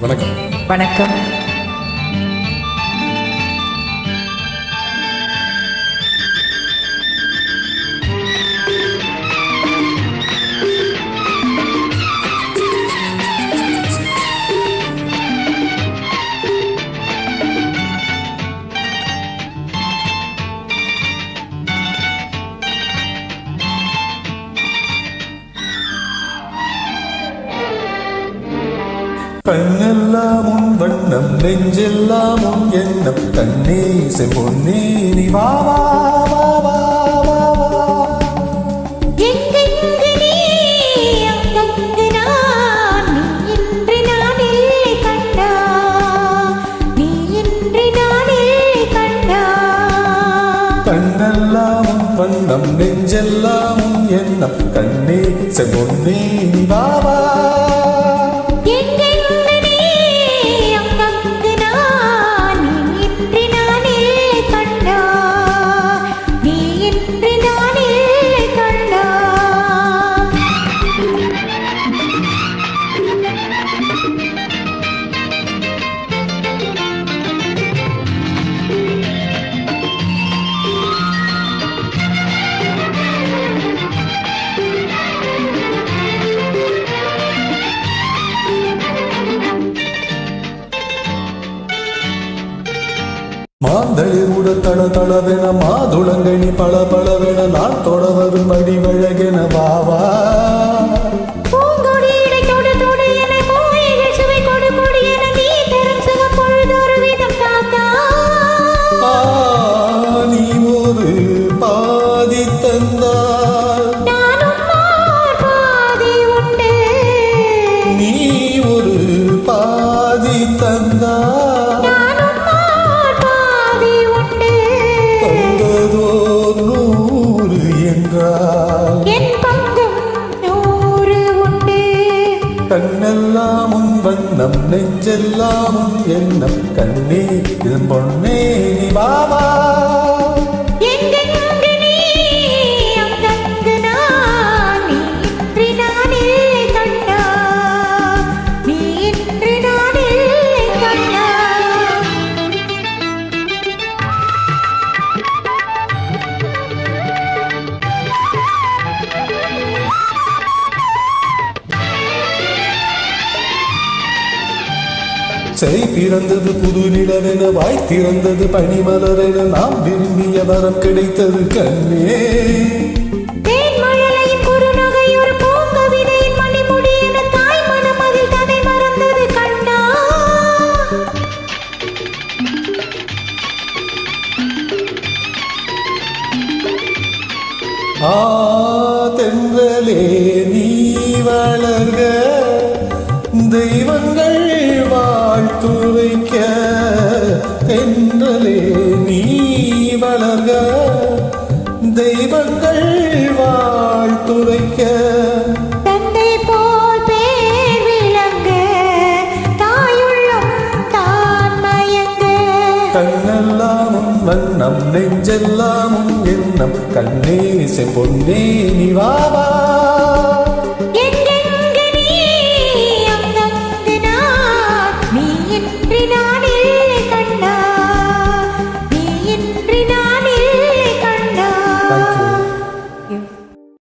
வணக்கம். வணக்கம். கண்ணெல்லாம் உன் வண்ணம், நெஞ்செல்லாம் உன் எண்ணம், கண்ணே செம்பொன்னே நீ வா வா வா வா வா வா. எங்கெங்கு நீ அங்கங்கு நான், நீ இன்று நானில் கண்டா, நீ இன்று நானில் கண்டா. கண்ணெல்லாம் உன் வண்ணம், நெஞ்செல்லாம் உன் எண்ணம், கண்ணே செம்பொன்னே நீ வா வா. மாந்தளிர் உட தள தளவென, மாதுளங்கனி பல பளவென, நான் தொடவரும் வடிவழகென வா வா. நீ ஒரு பாதி தந்தால், நீ ஒரு பாதி தந்தால், தந்ததோ 100 என்றால் என் பங்கும் 100 உண்டு. கண்ணெல்லாம் உன் வண்ணம், நெஞ்செல்லாம் உன் எண்ணம், கண்ணே இதன் பொன்னே நீ வா வா. எங்கெங்கு நீ அங்கங்கு நான், நீ இன்று நானில் கண்டா, நீ இன்று நானில் கண்டா. செய் பிறந்தது புது நிலவென, வாய் திறந்தது பனிமலரென, நாம் விரும்பிய வரம் கிடைத்தது கண்ணே. தேன்மழலையின் குறுநகை ஒரு பூங்கவிதையின் மணிமுடி என, தாய் மனம் அதில் தன்னை மறந்தது கண்டா. தென்றலே நீ வளர்க, தெய்வங்கள் வாழ்த்துரைக்க. தென்றலே நீ வளர்க, தெய்வங்கள் வாழ்த்துரைக்க. தந்தை போல் பேர் விளங்க, தாயுள்ளம் தான் மயங்க. கண்ணெல்லாம் உன் வண்ணம், நெஞ்செல்லாம் உன் எண்ணம், கண்ணே செம்பொன்னே நீ வா வா.